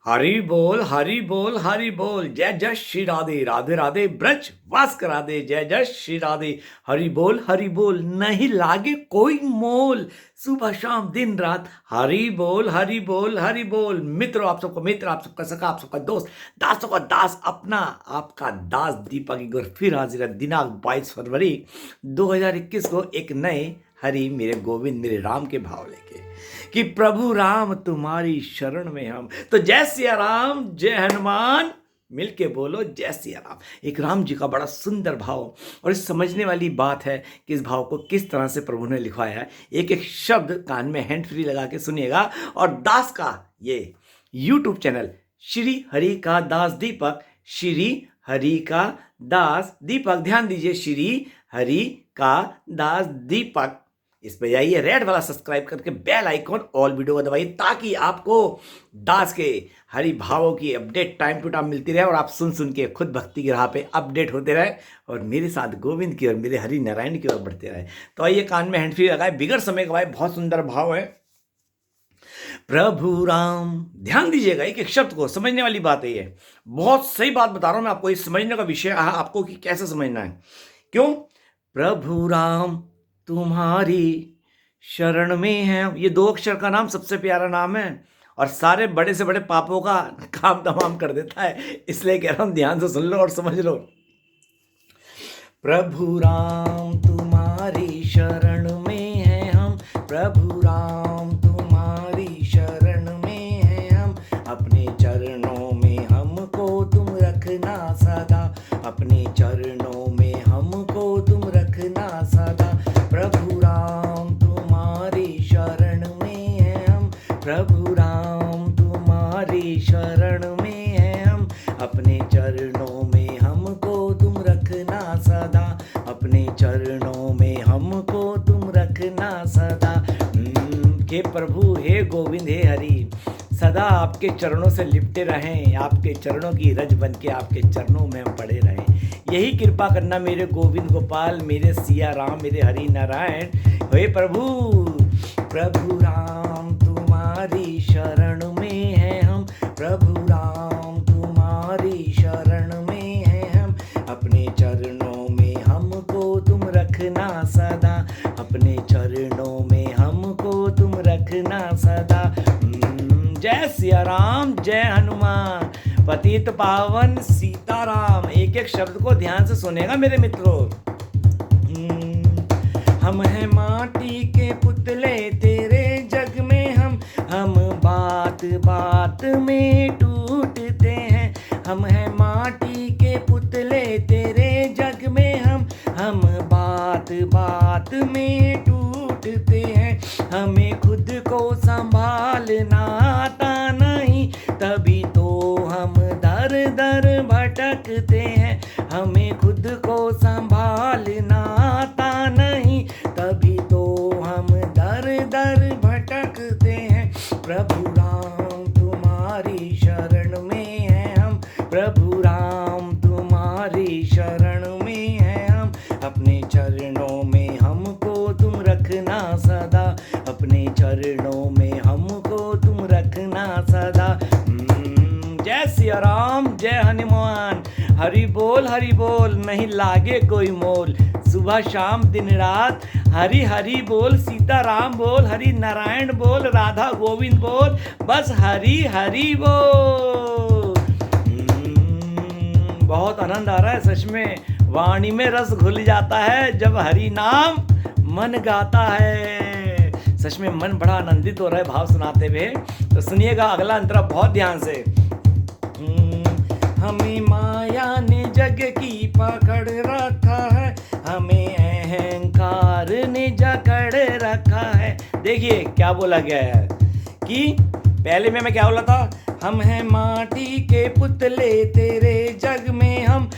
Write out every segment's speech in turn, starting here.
हरि बोल हरि बोल हरि बोल। जय जय श्री राधे राधे राधे ब्रज वास करा दे। जय जय श्री राधे। हरि बोल नहीं लागे कोई मोल। सुबह शाम दिन रात हरि बोल हरि बोल हरि बोल। मित्रों, आप सबको मित्र, आप सबका सखा, आप सबका दोस्त, दासों का दास, अपना आपका दास दीपक एक बार फिर हाजिर है। दिनांक 22 फरवरी 2021 को एक नए हरि मेरे गोविंद मेरे राम के भाव लेके कि प्रभु राम तुम्हारी शरण में हम। तो जय सिया राम, जय हनुमान, मिलके बोलो जय सिया राम। एक राम जी का बड़ा सुंदर भाव और इस समझने वाली बात है कि इस भाव को किस तरह से प्रभु ने लिखवाया है। एक एक शब्द कान में हैंड फ्री लगा के सुनिएगा। और दास का ये यूट्यूब चैनल श्री हरि का दास दीपक, श्री हरि का दास दीपक, ध्यान दीजिए, श्री हरि का दास दीपक, इस पे जाइए, रेड वाला सब्सक्राइब करके बेल आइकॉन ऑल वीडियो को दबाइए ताकि आपको दास के हरि भावों की अपडेट टाइम टू टाइम मिलती रहे और आप सुन सुन के खुद भक्ति की राह पे अपडेट होते रहे और मेरे साथ गोविंद की और मेरे हरि नारायण की ओर बढ़ते रहे। तो आइए, कान में हैंड फ्री लगाए, बिगड़ समय गवाए। बहुत सुंदर भाव है, प्रभु राम। ध्यान दीजिएगा, एक एक शब्द को समझने वाली बात है ये। बहुत सही बात बता रहा हूं मैं आपको, इस समझने का विषय आपको कि कैसे समझना है। क्यों? प्रभु राम तुम्हारी शरण में है, ये 2 अक्षर का नाम सबसे प्यारा नाम है और सारे बड़े से बड़े पापों का काम तमाम कर देता है। इसलिए कह रहा हूं, ध्यान से सुन लो और समझ लो। प्रभु राम तुम्हारी शरण में है हम, प्रभु राम तुम्हारी शरण में है हम। अपने चरणों में हमको तुम रखना सदा, अपने चरणों में हमको तुम रखना सदा। प्रभु राम तुम्हारी शरण में है हम, प्रभु राम तुम्हारी शरण में है हम। अपने चरणों में हमको तुम रखना सदा, अपने चरणों में हमको तुम रखना सदा। हे प्रभु, हे गोविंद, हे हरि, सदा आपके चरणों से लिपटे रहें, आपके चरणों की रज बन के आपके चरणों में हम पड़े रहें। यही कृपा करना मेरे गोविंद गोपाल, मेरे सिया राम, मेरे हरि नारायण। हे प्रभु, प्रभु राम तुम्हारी शरण में है हम, प्रभु राम तुम्हारी शरण में है हम। अपने चरणों में हमको तुम रखना सदा, अपने चरणों में हमको तुम रखना सदा। जय सिया राम, जय हनुमान, पतित पावन सीताराम। एक एक शब्द को ध्यान से सुनेगा मेरे मित्रों। हम हैं माटी के पुतले तेरे जग में हम बात बात में टूटते हैं। हम हैं माटी के पुतले तेरे जग में हम बात बात में टूटते हैं। हमें खुद को संभालना आता नहीं, तभी तो हम दर दर भटकते हैं। हमें खुद को संभालना आता नहीं, तभी तो हम दर दर भटकते हैं। प्रभु राम तुम्हारी शरण में है हम, प्रभु राम तुम्हारी शरण में है हम। अपने चरणों में हमको तुम रखना सदा, अपने चरणों में हमको तुम रखना सदा। जय सिया राम, जय हनुमान, हरि बोल नहीं लागे कोई मोल। सुबह शाम दिन रात हरि हरि बोल, सीता राम बोल, हरि नारायण बोल, राधा गोविंद बोल, बस हरि हरि बोल। बहुत आनंद आ रहा है सच में, वाणी में रस घुल जाता है जब हरि नाम मन गाता है। सच में मन बड़ा आनंदित हो रहा है भाव सुनाते हुए। तो सुनिएगा अगला अंतरा बहुत ध्यान से। हमें माया ने जग की पकड़ रखा है, हमें अहंकार ने जकड़ रखा है। देखिए क्या बोला गया है कि पहले में मैं क्या बोला था, हम हैं माटी के पुतले तेरे जग में हम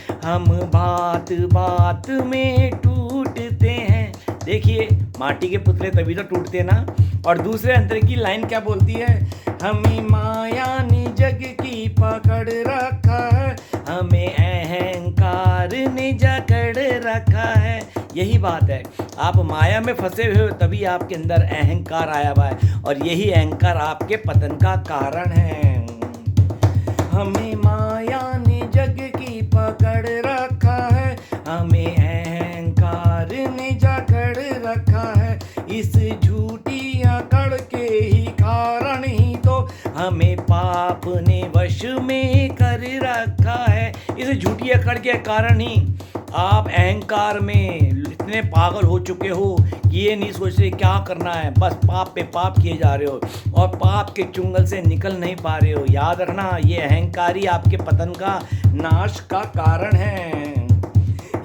बात बात में टूटते हैं। देखिए, माटी के पुतले तभी तो टूटते ना। और दूसरे अंतर की लाइन क्या बोलती है, हमें माया ने जग की पकड़ रखा है, हमें अहंकार ने जकड़ रखा है। यही बात है, आप माया में फंसे हुए हो तभी आपके अंदर अहंकार आया हुआ है और यही अहंकार आपके पतन का कारण है। हमें माया ने जग की पकड़ रखा है, हमें अहंकार ने जकड़ रखा है। इस झूठी अकड़ के ही कारण ही तो हमें पाप ने वश में कर रखा है। इस झूठी अकड़ के कारण ही आप अहंकार में इतने पागल हो चुके हो कि ये नहीं सोच रहे क्या करना है, बस पाप पे पाप किए जा रहे हो और पाप के चुंगल से निकल नहीं पा रहे हो। याद रखना, ये अहंकारी आपके पतन का, नाश का कारण है।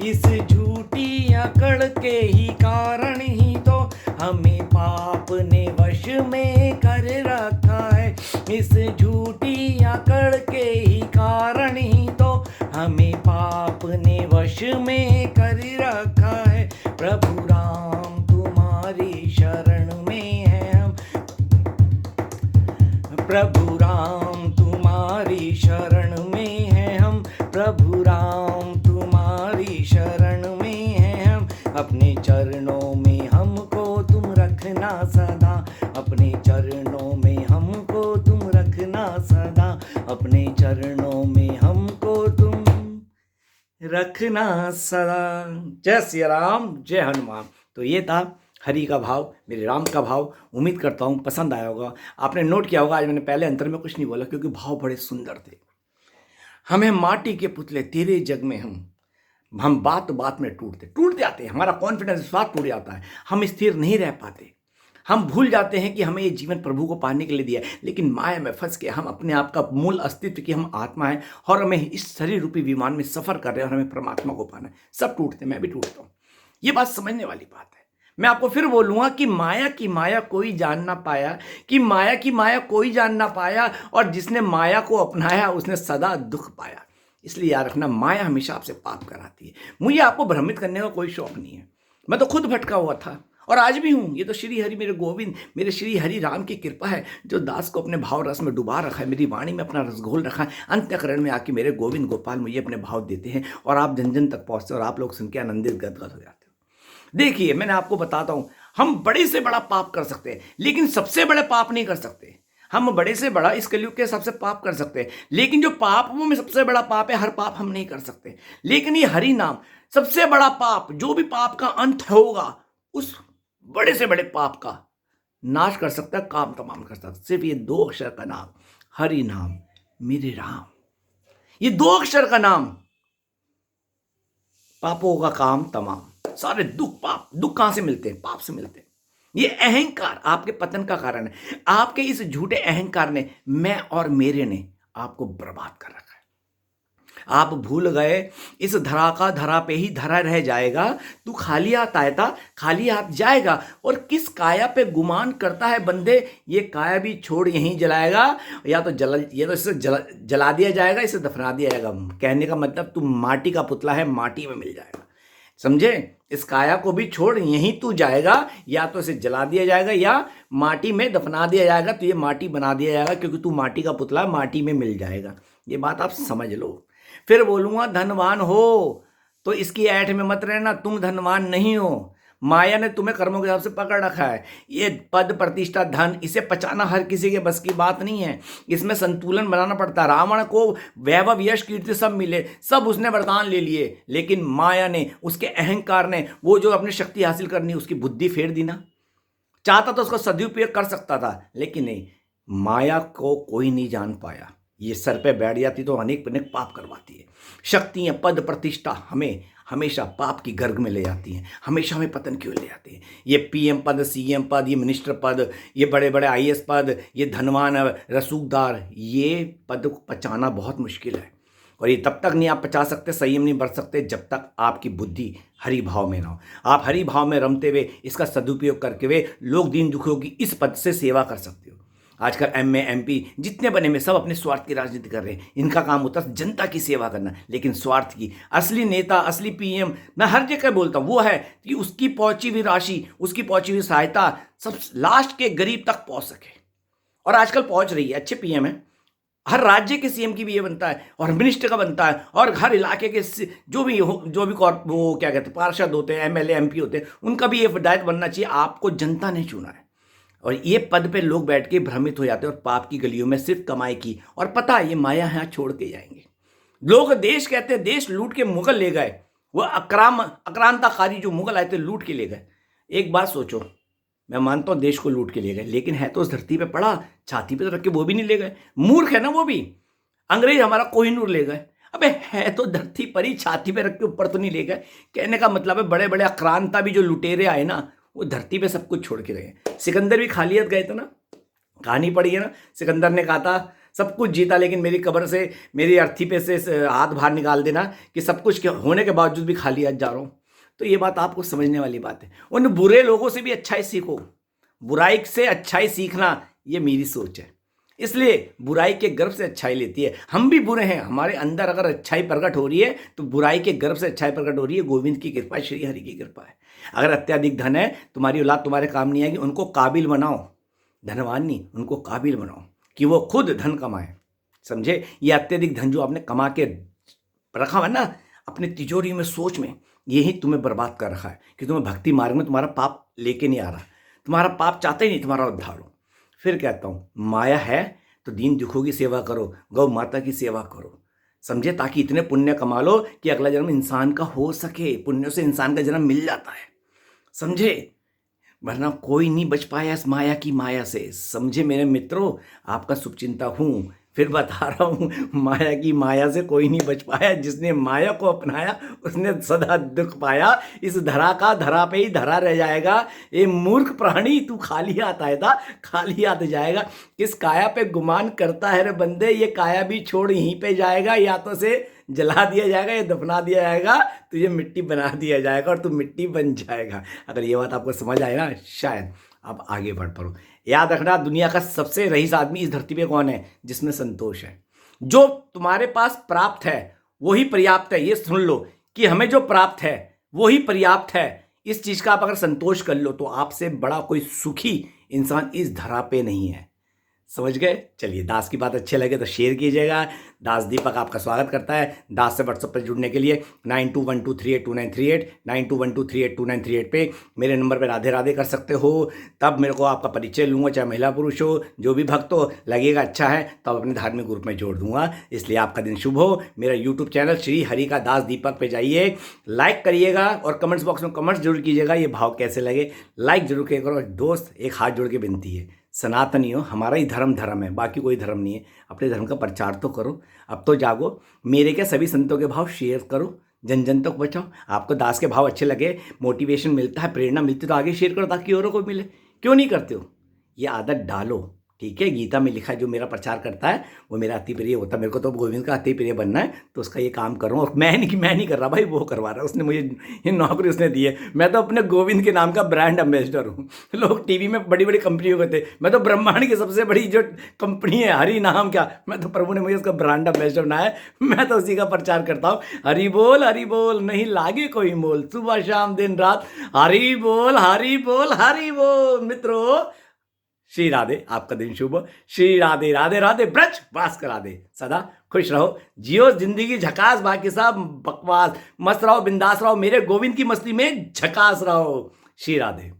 इस झूठी अकड़ के ही कारण ही तो हमें पाप ने वश में कर रखा है। इस झूठी अकड़ के ही कारण ही तो हमें पाप ने वश में कर रखा है। प्रभु राम तुम्हारी शरण में है हम, प्रभु राम तुम्हारी शरण में है हम, प्रभु राम तुम्हारी शरण में है हम। अपने चरणों में हमको तुम रखना सदा, अपने चरणों में हमको तुम रखना सदा, अपने चरणों में हमको तुम रखना सदा। जय श्री राम, जय हनुमान। तो ये था हरि का भाव, मेरे राम का भाव। उम्मीद करता हूँ पसंद आया होगा। आपने नोट किया होगा आज मैंने पहले अंतर में कुछ नहीं बोला क्योंकि भाव बड़े सुंदर थे। हमें माटी के पुतले तेरे जग में हम बात बात में टूट जाते हैं, हमारा कॉन्फिडेंस विश्वास टूट जाता है, हम स्थिर नहीं रह पाते, हम भूल जाते हैं कि हमें ये जीवन प्रभु को पाने के लिए दिया है, लेकिन माया में फंस के हम अपने आप का मूल अस्तित्व की हम आत्मा है और हमें इस शरीर रूपी विमान में सफर कर रहे हैं और हमें परमात्मा को पाना है। सब टूटते, मैं भी टूटता हूँ। ये बात समझने वाली बात है। मैं आपको फिर बोलूँगा कि माया की माया कोई जान ना पाया, कि माया की माया कोई जान ना पाया, और जिसने माया को अपनाया उसने सदा दुख पाया। इसलिए याद रखना, माया हमेशा आपसे पाप कराती है। मुझे आपको भ्रमित करने का कोई शौक नहीं है, मैं तो खुद भटका हुआ था और आज भी हूँ। ये तो श्री हरि मेरे गोविंद, मेरे श्री हरि राम की कृपा है जो दास को अपने भाव रस में डुबा रखा है, मेरी वाणी में अपना रस घोल रखा है। अंतःकरण में आके मेरे गोविंद गोपाल मुझे अपने भाव देते हैं और आप जन जन तक पहुँचते हो और आप लोग सुन के आनंदित गदगद हो जाते हो। देखिए, मैंने आपको बताता हूँ, हम बड़े से बड़ा पाप कर सकते हैं लेकिन सबसे बड़े पाप नहीं कर सकते। हम बड़े से बड़ा इस कलयुग के सबसे पाप कर सकते हैं, लेकिन जो पापों में सबसे बड़ा पाप है, हर पाप हम नहीं कर सकते। लेकिन ये हरि नाम सबसे बड़ा पाप, जो भी पाप का अंत होगा उस बड़े से बड़े पाप का नाश कर सकता है, काम तमाम कर सकता है। सिर्फ ये 2 अक्षर का नाम, हरि नाम मेरे राम, ये 2 अक्षर का नाम, पापों का काम तमाम। सारे दुख, पाप, दुख कहां से मिलते हैं? पाप से मिलते हैं। ये अहंकार आपके पतन का कारण है। आपके इस झूठे अहंकार ने, मैं और मेरे ने आपको बर्बाद कर रखा है। आप भूल गए इस धरा का धरा पे ही धरा रह जाएगा, तू खाली हाथ आया था खाली हाथ जाएगा। और किस काया पे गुमान करता है बंदे, ये काया भी छोड़ यहीं जलाएगा, या तो इसे जला दिया जाएगा, इसे दफना दिया जाएगा। कहने का मतलब तू माटी का पुतला है, माटी में मिल जाएगा, समझे? इस काया को भी छोड़ यहीं तू जाएगा, या तो इसे जला दिया जाएगा या माटी में दफना दिया जाएगा। तो ये माटी बना दिया जाएगा क्योंकि तू माटी का पुतला, माटी में मिल जाएगा। ये बात आप समझ लो। फिर बोलूँगा, धनवान हो तो इसकी ऐठ में मत रहना, तुम धनवान नहीं हो। माया ने तुम्हें कर्मों के हिसाब से पकड़ रखा है। ये पद, प्रतिष्ठा, धन, इसे पचाना हर किसी के बस की बात नहीं है। इसमें संतुलन बनाना पड़ता है। रावण को वैभव, यश, कीर्ति सब मिले, सब उसने वरदान ले लिए, लेकिन माया ने, उसके अहंकार ने, वो जो अपनी शक्ति हासिल करनी उसकी बुद्धि फेर दी ना। चाहता तो उसका सदुपयोग कर सकता था, लेकिन नहीं, माया को कोई नहीं जान पाया। ये सर पे बैठ जाती तो अनेक अनेक पाप करवाती है। शक्तियाँ, पद, प्रतिष्ठा हमें हमेशा पाप की गर्ग में ले जाती हैं, हमेशा हमें पतन क्यों ले जाती हैं। ये पीएम पद, सीएम पद, ये मिनिस्टर पद, ये बड़े बड़े आईएएस पद, ये धनवान रसूखदार, ये पद को पचाना बहुत मुश्किल है। और ये तब तक नहीं आप पचा सकते, संयम नहीं बरत सकते, जब तक आपकी बुद्धि हरि भाव में ना हो। आप हरि भाव में रमते हुए, इसका सदुपयोग करके हुए लोग दीन दुखियों की इस पद से सेवा कर सकते हो। आजकल एमए, एमपी जितने बने में सब अपने स्वार्थ की राजनीति कर रहे हैं। इनका काम होता है जनता की सेवा करना, लेकिन स्वार्थ की। असली नेता, असली पीएम, मैं हर जगह बोलता हूँ, वो है कि उसकी पहुंची हुई राशि, उसकी पहुंची हुई सहायता सब लास्ट के गरीब तक पहुंच सके। और आजकल पहुंच रही है, अच्छे पीएम है। हर राज्य के सीएम की भी ये बनता है और मिनिस्टर का बनता है, और हर इलाके के जो भी वो क्या कहते हैं, पार्षद होते हैं, एमएलए, एमपी होते हैं, उनका भी ये हिदायत बनना चाहिए। आपको जनता ने चुना है और ये पद पे लोग बैठ के भ्रमित हो जाते हैं और पाप की गलियों में सिर्फ कमाई की, और पता है ये माया यहाँ छोड़ के जाएंगे। लोग देश कहते हैं, देश लूट के मुगल ले गए, वो अक्रांताकारी जो मुगल आए थे लूट के ले गए। एक बात सोचो, मैं मानता हूं देश को लूट के ले गए, लेकिन है तो उस धरती पे पड़ा, छाती पे तो रख के वो भी नहीं ले गए। मूर्ख है ना वो भी। अंग्रेज हमारा कोहिनूर ले गए, अबे है तो धरती पर ही, छाती पे रख के ऊपर तो नहीं ले गए। कहने का मतलब है बड़े बड़े आक्रांता भी जो लुटेरे आए ना, वो धरती पे सब कुछ छोड़ के गए। सिकंदर भी खालियत गए थे ना, कहानी पड़ी है ना। सिकंदर ने कहा था सब कुछ जीता, लेकिन मेरी कब्र से, मेरी अर्थी पे से हाथ बाहर निकाल देना कि सब कुछ होने के बावजूद भी खाली हाथ जा रहा हूं। तो ये बात आपको समझने वाली बात है। उन बुरे लोगों से भी अच्छाई सीखो, बुराई से अच्छाई सीखना, ये मेरी सोच है। इसलिए बुराई के गर्भ से अच्छाई लेती है। हम भी बुरे हैं, हमारे अंदर अगर अच्छाई प्रकट हो रही है तो बुराई के गर्भ से अच्छाई प्रकट हो रही है। गोविंद की कृपा, श्री हरि की कृपा है। अगर अत्यधिक धन है, तुम्हारी औलाद तुम्हारे काम नहीं आएगी, उनको काबिल बनाओ, धनवान नहीं, उनको काबिल बनाओ कि वो खुद धन कमाए। समझे? ये अत्यधिक धन जो आपने कमा के रखा है ना अपने तिजोरी में, सोच में, यही तुम्हें बर्बाद कर रखा है कि तुम्हें भक्ति मार्ग में तुम्हारा पाप लेके नहीं आ रहा। तुम्हारा पाप चाहते ही नहीं तुम्हारा उद्धार हो। फिर कहता हूं, माया है तो दीन दुखों की सेवा करो, गौ माता की सेवा करो। समझे? ताकि इतने पुण्य कमा लो कि अगला जन्म इंसान का हो सके। पुण्यों से इंसान का जन्म मिल जाता है। समझे? वरना कोई नहीं बच पाया इस माया की माया से। समझे मेरे मित्रों? आपका शुभचिंता हूं, फिर बता रहा हूं, माया की माया से कोई नहीं बच पाया। जिसने माया को अपनाया उसने सदा दुख पाया। इस धरा का धरा पे ही धरा रह जाएगा। ये मूर्ख प्राणी, तू खाली हाथ आया था, खाली हाथ जाएगा। किस काया पे गुमान करता है रे बंदे, ये काया भी छोड़ यहीं पे जाएगा। या तो से जला दिया जाएगा या दफना दिया जाएगा, तुझे मिट्टी बना दिया जाएगा और तू मिट्टी बन जाएगा। अगर ये बात आपको समझ आए ना, शायद आप आगे बढ़ पाओ। याद रखना, दुनिया का सबसे रईस आदमी इस धरती पे कौन है? जिसमें संतोष है। जो तुम्हारे पास प्राप्त है वही पर्याप्त है। ये सुन लो कि हमें जो प्राप्त है वही पर्याप्त है। इस चीज का आप अगर संतोष कर लो तो आपसे बड़ा कोई सुखी इंसान इस धरा पे नहीं है। समझ गए? चलिए, दास की बात अच्छी लगे तो शेयर कीजिएगा। दास दीपक आपका स्वागत करता है। दास से व्हाट्सएप पर जुड़ने के लिए 9212382938 9212382938 पे मेरे नंबर पे राधे राधे कर सकते हो। तब मेरे को आपका परिचय लूँगा, चाहे महिला पुरुष हो, जो भी भक्त हो, लगेगा अच्छा है तब अपने धार्मिक ग्रुप में जोड़ दूंगा। इसलिए आपका दिन शुभ हो। मेरा यूट्यूब चैनल श्री हरि का दास दीपक पे जाइए, लाइक करिएगा और कमेंट्स बॉक्स में कमेंट्स जरूर कीजिएगा ये भाव कैसे लगे। लाइक जरूर किया करो। दोस्त, एक हाथ जोड़ के विनती है, सनातनी हो, हमारा ही धर्म है, बाकी कोई धर्म नहीं है। अपने धर्म का प्रचार तो करो। अब तो जागो। मेरे क्या सभी संतों के भाव शेयर करो, जन जन तक बचाओ। आपको दास के भाव अच्छे लगे, मोटिवेशन मिलता है, प्रेरणा मिलती है तो आगे शेयर करो ताकि औरों को मिले। क्यों नहीं करते हो? ये आदत डालो। ठीक है? गीता में लिखा है जो मेरा प्रचार करता है वो मेरा अति प्रिय होता है। मेरे को तो गोविंद का अति प्रिय बनना है, तो उसका ये काम कर रहा हूँ। और मैं नहीं कर रहा भाई, वो करवा रहा है। उसने मुझे ये नौकरी उसने दी है। मैं तो अपने गोविंद के नाम का ब्रांड एम्बेसडर हूँ। लोग टीवी में बड़ी बड़ी कंपनियों के थे, मैं तो ब्रह्मांड की सबसे बड़ी जो कंपनी है हरि नाम क्या, मैं तो प्रभु ने मुझे उसका ब्रांड एम्बेसडर बनाया है। मैं तो उसी का प्रचार करता हूँ। हरि बोल नहीं लागे कोई मोल, सुबह शाम दिन रात हरि बोल हरि बोल हरि बोल। मित्रों, श्री राधे, आपका दिन शुभ हो। श्री राधे राधे राधे, ब्रज वास करा दे। सदा खुश रहो, जियो जिंदगी झकास, बाकी सब बकवास। मस्त रहो, बिंदास रहो, मेरे गोविंद की मस्ती में झकास रहो। श्री राधे।